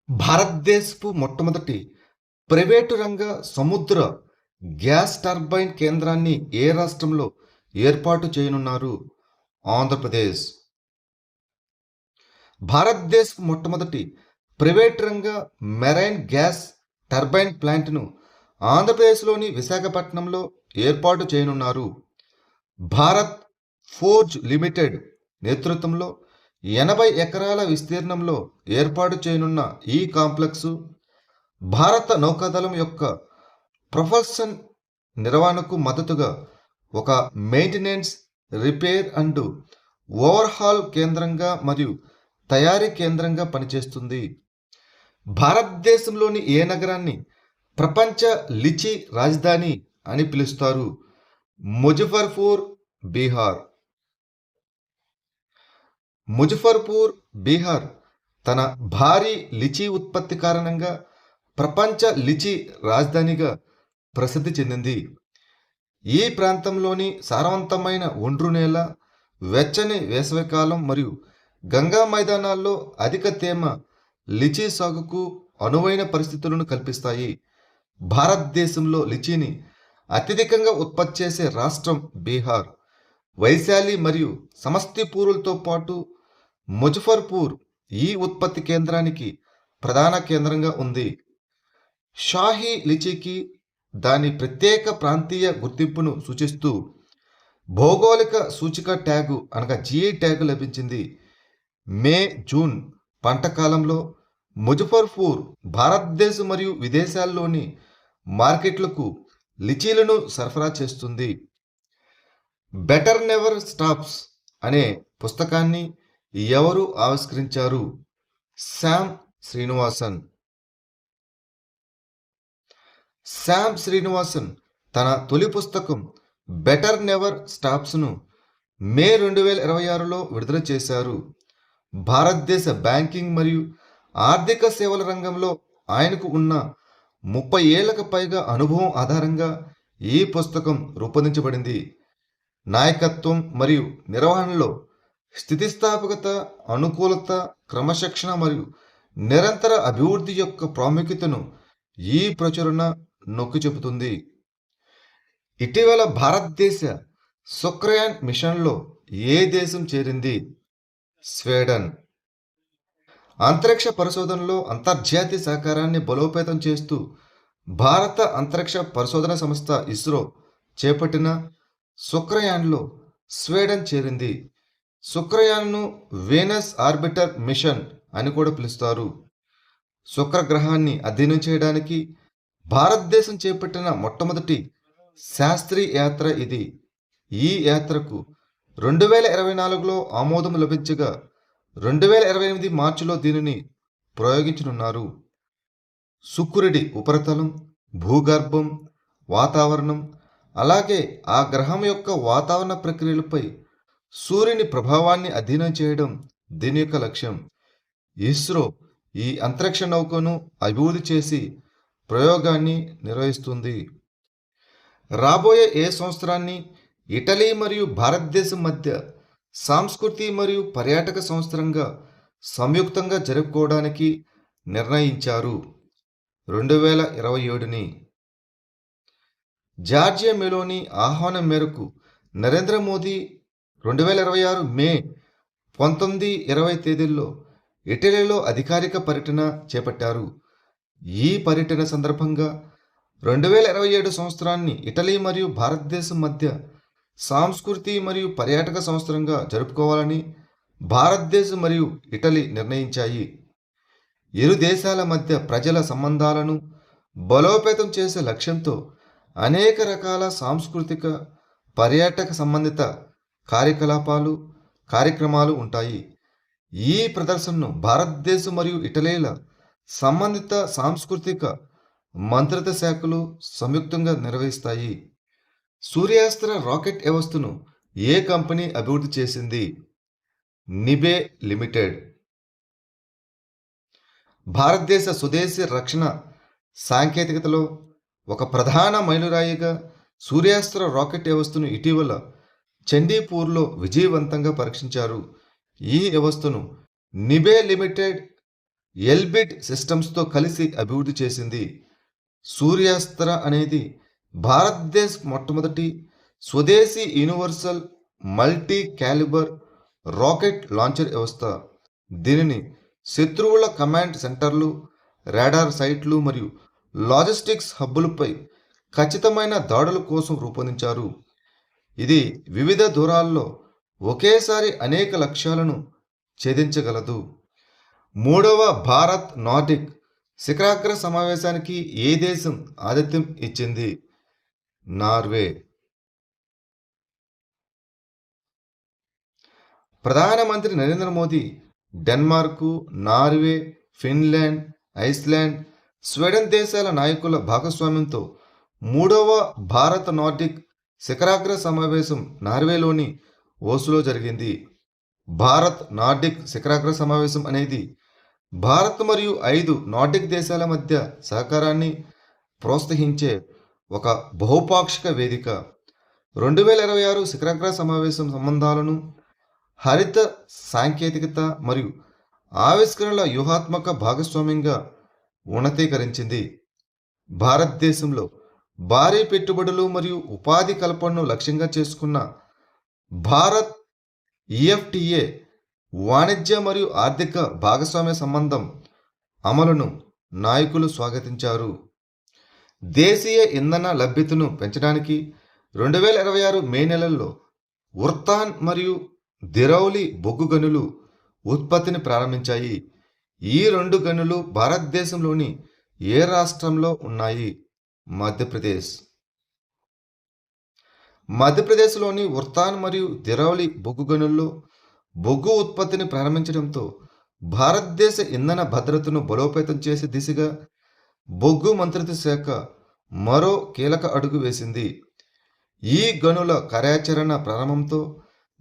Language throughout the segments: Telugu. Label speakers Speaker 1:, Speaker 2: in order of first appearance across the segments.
Speaker 1: భారతదేశపు మొట్టమొదటి ప్రైవేటు రంగ సముద్ర గ్యాస్ టర్బైన్ కేంద్రాన్ని ఏ రాష్ట్రంలో ఏర్పాటు చేయనున్నారు? ఆంధ్రప్రదేశ్. భారతదేశపు మొట్టమొదటి ప్రైవేటు రంగ మెరైన్ గ్యాస్ టర్బైన్ ప్లాంట్ను ఆంధ్రప్రదేశ్లోని విశాఖపట్నంలో ఏర్పాటు చేయనున్నారు. భారత్ ఫోర్జ్ లిమిటెడ్ నేతృత్వంలో 80 ఎకరాల విస్తీర్ణంలో ఏర్పాటు చేయనున్న ఈ కాంప్లెక్సు భారత నౌకాదళం యొక్క ప్రొపల్షన్ నిర్వహణకు మద్దతుగా ఒక మెయింటెనెన్స్, రిపేర్ అండ్ ఓవర్హాల్ కేంద్రంగా మరియు తయారీ కేంద్రంగా పనిచేస్తుంది. భారతదేశంలోని ఏ నగరాన్ని ప్రపంచ లిచీ రాజధాని అని పిలుస్తారు? ముజఫర్పూర్, బీహార్. ముజఫర్పూర్, బీహార్ తన భారీ లిచీ ఉత్పత్తి కారణంగా ప్రపంచ లిచీ రాజధానిగా ప్రసిద్ధి చెందింది. ఈ ప్రాంతంలోని సారవంతమైన ఒండ్రు నేల, వెచ్చని వేసవికాలం మరియు గంగా మైదానాల్లో అధిక తేమ లిచీ సాగుకు అనువైన పరిస్థితులను కల్పిస్తాయి. భారతదేశంలో లిచీని అత్యధికంగా ఉత్పత్తి చేసే రాష్ట్రం బీహార్. వైశాలి మరియు సమస్తీపూర్లతో పాటు ముజఫర్పూర్ ఈ ఉత్పత్తి కేంద్రానికి ప్రధాన కేంద్రంగా ఉంది. షాహీ లిచీకి దాని ప్రత్యేక ప్రాంతీయ గుర్తింపును సూచిస్తూ భౌగోళిక సూచిక ట్యాగు అనగా జిఐ ట్యాగు లభించింది. మే, జూన్ పంట కాలంలో ముజఫర్పూర్ భారతదేశం మరియు విదేశాల్లోని మార్కెట్లకు లిచీలను సరఫరా చేస్తుంది. బెటర్ నెవర్ స్టాప్స్ అనే పుస్తకాన్ని ఎవరు ఆవిష్కరించారు? శామ్ శ్రీనివాసన్. శామ్ శ్రీనివాసన్ తన తొలి పుస్తకం బెటర్ నెవర్ స్టాప్స్ను మే 2026లో విడుదల చేశారు. భారతదేశ బ్యాంకింగ్ మరియు ఆర్థిక సేవల రంగంలో ఆయనకు ఉన్న 30 ఏళ్లకు పైగా అనుభవం ఆధారంగా ఈ పుస్తకం రూపొందించబడింది. నాయకత్వం మరియు నిర్వహణలో స్థితిస్థాపకత, అనుకూలత, క్రమశిక్షణ మరియు నిరంతర అభివృద్ధి యొక్క ప్రాముఖ్యతను ఈ ప్రచురణ నొక్కి చెబుతుంది. ఇటీవల భారతదేశ సుక్రయాన్ మిషన్లో ఏ దేశం చేరింది? స్వీడన్. అంతరిక్ష పరిశోధనలో అంతర్జాతీయ సహకారాన్ని బలోపేతం చేస్తూ భారత అంతరిక్ష పరిశోధన సంస్థ ఇస్రో చేపట్టిన సుక్రయాన్లో స్వీడన్ చేరింది. శుక్రయాన్ను వీనస్ ఆర్బిటర్ మిషన్ అని కూడా పిలుస్తారు. శుక్రగ్రహాన్ని అధ్యయనం చేయడానికి భారతదేశం చేపట్టిన మొట్టమొదటి శాస్త్రీయ యాత్ర ఇది. ఈ యాత్రకు 2024లో ఆమోదం లభించగా 2028 మార్చిలో దీనిని ప్రయోగించనున్నారు. శుక్రుడి ఉపరితలం, భూగర్భం, వాతావరణం, అలాగే ఆ గ్రహం యొక్క వాతావరణ ప్రక్రియలపై సూర్యుని ప్రభావాన్ని అధ్యయనం చేయడం దీని యొక్క లక్ష్యం. ఇస్రో ఈ అంతరిక్ష నౌకను అభివృద్ధి చేసి ప్రయోగాన్ని నిర్వహిస్తుంది. రాబోయే ఏ సంవత్సరాన్ని ఇటలీ మరియు భారతదేశం మధ్య సాంస్కృతి మరియు పర్యాటక సంవత్సరంగా సంయుక్తంగా జరుపుకోవడానికి నిర్ణయించారు? 2027ని. జార్జియా మెలోని ఆహ్వానం మేరకు నరేంద్ర మోదీ 2026 మే 19, 20 తేదీల్లో ఇటలీలో అధికారిక పర్యటన చేపట్టారు. ఈ పర్యటన సందర్భంగా 2027 సంవత్సరాన్ని ఇటలీ మరియు భారతదేశం మధ్య సాంస్కృతి మరియు పర్యాటక సంవత్సరంగా జరుపుకోవాలని భారతదేశం మరియు ఇటలీ నిర్ణయించాయి. ఇరు దేశాల మధ్య ప్రజల సంబంధాలను బలోపేతం చేసే లక్ష్యంతో అనేక రకాల సాంస్కృతిక, పర్యాటక సంబంధిత కార్యక్రమాలు ఉంటాయి. ఈ ప్రదర్శనను భారతదేశం మరియు ఇటలీల సంబంధిత సాంస్కృతిక మంత్రిత్వ శాఖలు సంయుక్తంగా నిర్వహిస్తాయి. సూర్యాస్త్ర రాకెట్ వ్యవస్థను ఏ కంపెనీ అభివృద్ధి చేసింది? నిబే లిమిటెడ్. భారతదేశ స్వదేశీ రక్షణ సాంకేతికతలో ఒక ప్రధాన మైలురాయిగా సూర్యాస్త్ర రాకెట్ వ్యవస్థను ఇటీవల చండీపూర్లో విజయవంతంగా పరీక్షించారు. ఈ వ్యవస్థను నిబే లిమిటెడ్ ఎల్బిట్ సిస్టమ్స్తో కలిసి అభివృద్ధి చేసింది. సూర్యాస్త్ర అనేది భారతదేశ మొట్టమొదటి స్వదేశీ universal multi calibre rocket launcher వ్యవస్థ. దీనిని శత్రువుల కమాండ్ సెంటర్లు, రాడార్ సైట్లు మరియు లాజిస్టిక్స్ హబ్బులపై ఖచ్చితమైన దాడుల కోసం రూపొందించారు. ఇది వివిధ దూరాల్లో ఒకేసారి అనేక లక్ష్యాలను ఛేదించగలదు. మూడవ భారత్ నార్డిక్ శిఖరాగ్ర సమావేశానికి ఏ దేశం ఆతిథ్యం ఇచ్చింది? నార్వే. ప్రధానమంత్రి Narendra Modi డెన్మార్కు, Norway, Finland, Iceland, Sweden దేశాల నాయకుల భాగస్వామ్యంతో మూడవ భారత్ నార్డిక్ శిఖరాగ్ర సమావేశం నార్వేలోని ఓస్లో జరిగింది. భారత్ నార్డిక్ శిఖరాగ్ర సమావేశం అనేది భారత్ మరియు 5 నార్డిక్ దేశాల మధ్య సహకారాన్ని ప్రోత్సహించే ఒక బహుపాక్షిక వేదిక. 2026 శిఖరాగ్ర సమావేశం సంబంధాలను హరిత సాంకేతికత మరియు ఆవిష్కరణల వ్యూహాత్మక భాగస్వామ్యంగా ఉన్నతీకరించింది. భారతదేశంలో భారీ పెట్టుబడులు మరియు ఉపాధి కల్పనను లక్ష్యంగా చేసుకున్న భారత్ ఈఎఫ్టిఏ వాణిజ్య మరియు ఆర్థిక భాగస్వామ్య సంబంధం అమలును నాయకులు స్వాగతించారు. దేశీయ ఇంధన లభ్యతను పెంచడానికి 2026 మే నెలల్లో ఉర్తాన్ మరియు దిరౌలి బొగ్గు గనులు ఉత్పత్తిని ప్రారంభించాయి. ఈ 2 గనులు భారతదేశంలోని ఏ రాష్ట్రంలో ఉన్నాయి? మధ్యప్రదేశ్. మధ్యప్రదేశ్లోని ఉర్తాన్ మరియు దిరౌలి బొగ్గు గనుల్లో బొగ్గు ఉత్పత్తిని ప్రారంభించడంతో భారతదేశ ఇంధన భద్రతను బలోపేతం చేసే దిశగా బొగ్గు మంత్రిత్వ శాఖ మరో కీలక అడుగు వేసింది. ఈ గనుల కార్యాచరణ ప్రారంభంతో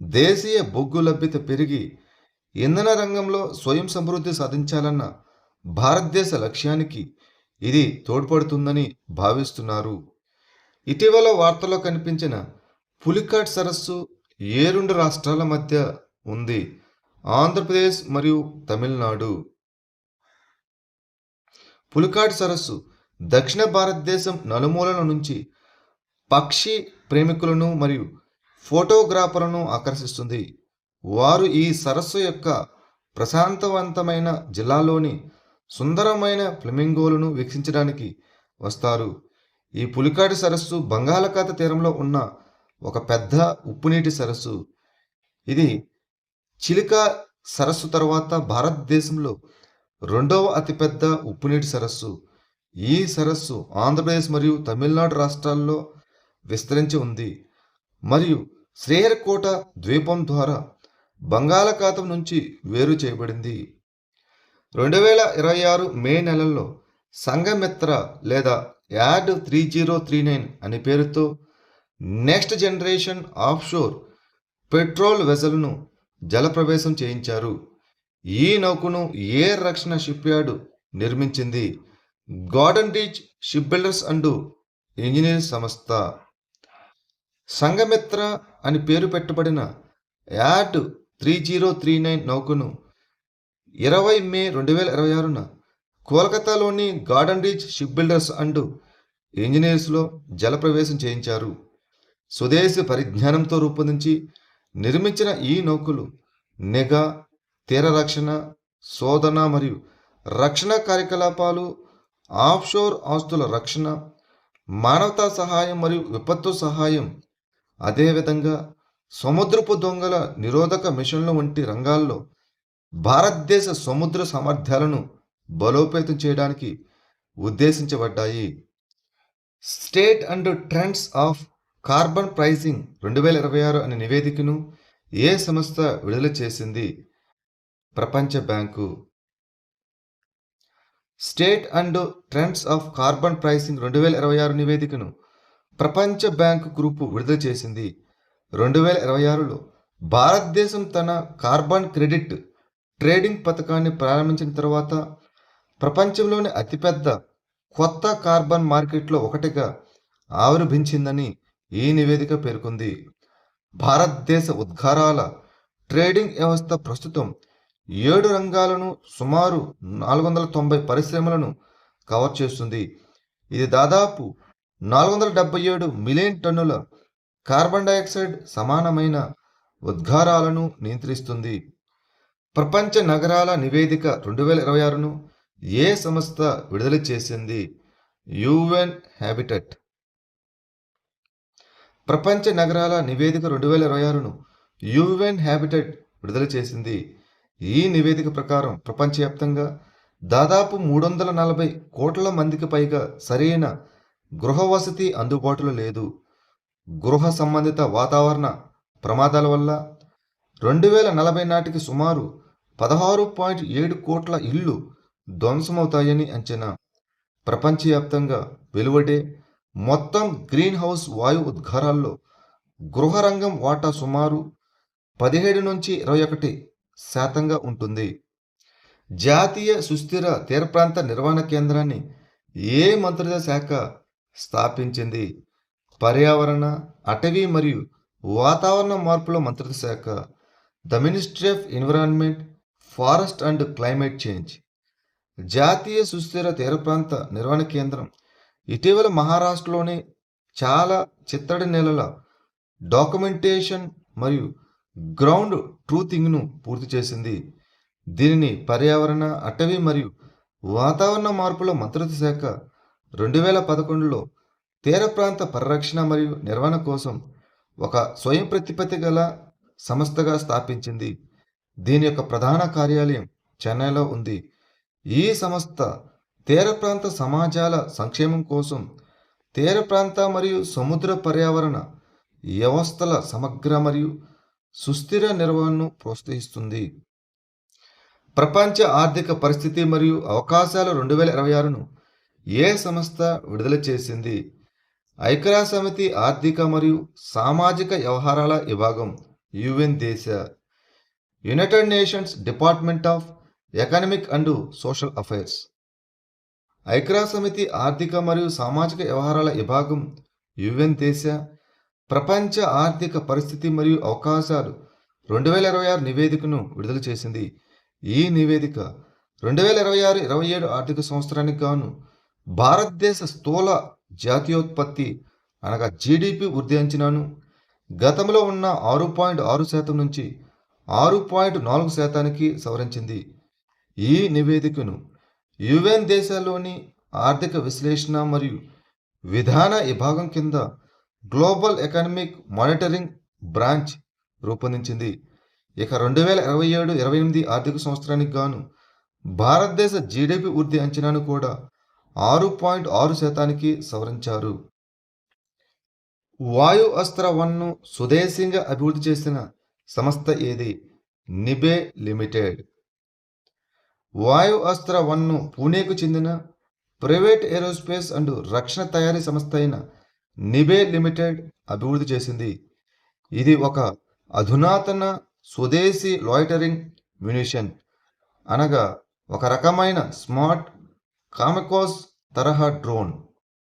Speaker 1: దేశీయ బొగ్గు లభ్యత పెరిగి ఇంధన రంగంలో స్వయం సమృద్ధి సాధించాలన్న భారతదేశ లక్ష్యానికి ఇది తోడ్పడుతుందని భావిస్తున్నారు. ఇటీవల వార్తల్లో కనిపించిన పులికాట్ సరస్సు ఏ 2 రాష్ట్రాల మధ్య ఉంది? ఆంధ్రప్రదేశ్ మరియు తమిళనాడు. పులికాట్ సరస్సు దక్షిణ భారతదేశం నలుమూలల నుంచి పక్షి ప్రేమికులను మరియు ఫోటోగ్రాఫర్లను ఆకర్షిస్తుంది. వారు ఈ సరస్సు యొక్క ప్రశాంతవంతమైన జిల్లాలోని సుందరమైన ఫ్లెమింగోలను వీక్షించడానికి వస్తారు. ఈ పులికాట్ సరస్సు బంగాళాఖాత తీరంలో ఉన్న ఒక పెద్ద ఉప్పునీటి సరస్సు. ఇది చిలికా సరస్సు తర్వాత భారతదేశంలో 2వ అతిపెద్ద ఉప్పునీటి సరస్సు. ఈ సరస్సు ఆంధ్రప్రదేశ్ మరియు తమిళనాడు రాష్ట్రాల్లో విస్తరించి ఉంది మరియు శ్రీహరికోట ద్వీపం ద్వారా బంగాళాఖాతం నుంచి వేరు చేయబడింది. 2026 మే నెలలో సంఘమిత్ర లేదా యాడ్ 3039 అనే పేరుతో నెక్స్ట్ జనరేషన్ ఆఫ్షోర్ పెట్రోల్ వెజల్ను జలప్రవేశం చేయించారు. ఈ నౌకను ఎయిర్ రక్షణ షిప్యార్డ్ నిర్మించింది. Garden reach ship builders and engineers సంస్థ. సంఘమిత్ర అని పేరు పెట్టబడిన యాడ్ 3039 నౌకను 20 మే 2026న కోల్కతాలోని garden reach ship builders and ఇంజనీర్స్లో జలప్రవేశం చేయించారు. స్వదేశీ పరిజ్ఞానంతో రూపొందించి నిర్మించిన ఈ నౌకలు నిఘా, తీర రక్షణ, శోధన మరియు రక్షణ కార్యకలాపాలు, ఆఫ్షోర్ ఆస్తుల రక్షణ, మానవతా సహాయం మరియు విపత్తు సహాయం, అదేవిధంగా సముద్రపు దొంగల నిరోధక మిషన్ల వంటి రంగాల్లో భారతదేశ సముద్ర సామర్థ్యాలను బలోపేతం చేయడానికి ఉద్దేశించబడ్డాయి. State and trends of carbon pricing 2026 అనే నివేదికను ఏ సంస్థ విడుదల చేసింది? ప్రపంచ bank. State and trends of carbon pricing 2026 నివేదికను ప్రపంచ బ్యాంకు గ్రూపు విడుదల చేసింది. 2026లో భారతదేశం తన కార్బన్ క్రెడిట్ ట్రేడింగ్ పథకాన్ని ప్రారంభించిన తర్వాత ప్రపంచంలోని అతిపెద్ద కొత్త కార్బన్ మార్కెట్లో ఒకటిగా ఆవిర్భవించిందని ఈ నివేదిక పేర్కొంది. భారతదేశ ఉద్గారాల ట్రేడింగ్ వ్యవస్థ ప్రస్తుతం 7 రంగాలను సుమారు 490 పరిశ్రమలను కవర్ చేస్తుంది. ఇది దాదాపు 477 మిలియన్ టన్నుల కార్బన్ డయాక్సైడ్ సమానమైన ఉద్గారాలను నియంత్రిస్తుంది. ప్రపంచ నగరాల నివేదిక 2026ను ఏ సంస్థ విడుదల చేసింది? UN habitat. ప్రపంచ నగరాల నివేదిక 2026ను యుఎన్ హ్యాబిటెట్ విడుదల చేసింది. ఈ నివేదిక ప్రకారం ప్రపంచవ్యాప్తంగా దాదాపు 340 కోట్ల మందికి పైగా సరైన గృహ వసతి అందుబాటులో లేదు. గృహ సంబంధిత వాతావరణ ప్రమాదాల వల్ల 2040 నాటికి సుమారు 16.7 కోట్ల ఇళ్ళు ధ్వంసమవుతాయని అంచనా. ప్రపంచవ్యాప్తంగా వెలువడే మొత్తం గ్రీన్ హౌస్ వాయు ఉద్గారాల్లో గృహ రంగం వాటా సుమారు 17 నుంచి 21% ఉంటుంది. జాతీయ సుస్థిర తీరప్రాంత నిర్వహణ కేంద్రాన్ని ఏ మంత్రిత్వ శాఖ స్థాపించింది? పర్యావరణ, అటవీ మరియు వాతావరణ మార్పుల మంత్రిత్వ శాఖ. The ministry of environment, forest and climate change. జాతీయ సుస్థిర తీరప్రాంత నిర్వహణ కేంద్రం ఇటీవల మహారాష్ట్రలోని చాలా చిత్తడి నేలల డాక్యుమెంటేషన్ మరియు గ్రౌండ్ ట్రూతింగ్ను పూర్తి చేసింది. దీనిని పర్యావరణ, అటవీ మరియు వాతావరణ మార్పుల మంత్రిత్వ శాఖ 2011లో తీర ప్రాంత పరిరక్షణ మరియు నిర్వహణ కోసం ఒక స్వయం ప్రతిపత్తి గల సంస్థగా స్థాపించింది. దీని యొక్క ప్రధాన కార్యాలయం చెన్నైలో ఉంది. ఈ సంస్థ తీర ప్రాంత సమాజాల సంక్షేమం కోసం తీర ప్రాంత మరియు సముద్ర పర్యావరణ వ్యవస్థల సమగ్ర మరియు సుస్థిర నిర్వహణను ప్రోత్సహిస్తుంది. ప్రపంచ ఆర్థిక పరిస్థితి మరియు అవకాశాలు 2026ను ఏ సంస్థ విడుదల చేసింది? ఐక్యరాజ్యసమితి ఆర్థిక మరియు సామాజిక వ్యవహారాల విభాగం యుఎన్ దేశ. United nations department of economic and social affairs. ఐక్యరాజ్యసమితి ఆర్థిక మరియు సామాజిక వ్యవహారాల విభాగం యుఎన్ దేశ ప్రపంచ ఆర్థిక పరిస్థితి మరియు అవకాశాలు 2026 నివేదికను విడుదల చేసింది. ఈ నివేదిక 2026-27 ఆర్థిక సంవత్సరానికి గాను భారతదేశ స్థూల జాతీయోత్పత్తి అనగా జీడిపి వృద్ధి అంచనాను గతంలో ఉన్న 6.6% నుంచి 6.4%కి సవరించింది. ఈ నివేదికను యుఎన్ దేశాల్లోని ఆర్థిక విశ్లేషణ మరియు విధాన విభాగం కింద గ్లోబల్ ఎకనామిక్ మానిటరింగ్ బ్రాంచ్ రూపొందించింది. ఇక 2027-28 ఆర్థిక సంవత్సరానికి గాను భారతదేశ జీడిపి వృద్ధి అంచనాను కూడా 6.6%కి సవరించారు. వాయు అస్త్ర 1ను స్వదేశీయంగా అభివృద్ధి చేసిన సంస్థ ఏది? నిబే లిమిటెడ్. వాయు అస్త్ర 1ను పూణేకు చెందిన ప్రైవేట్ ఏరోస్పేస్ అండ్ రక్షణ తయారీ సంస్థ అయిన నిబే లిమిటెడ్ అభివృద్ధి చేసింది. ఇది ఒక అధునాతన స్వదేశీ లాయిటరింగ్ మ్యునిషన్ అనగా ఒక రకమైన స్మార్ట్ కామెకోస్ తరహా డ్రోన్.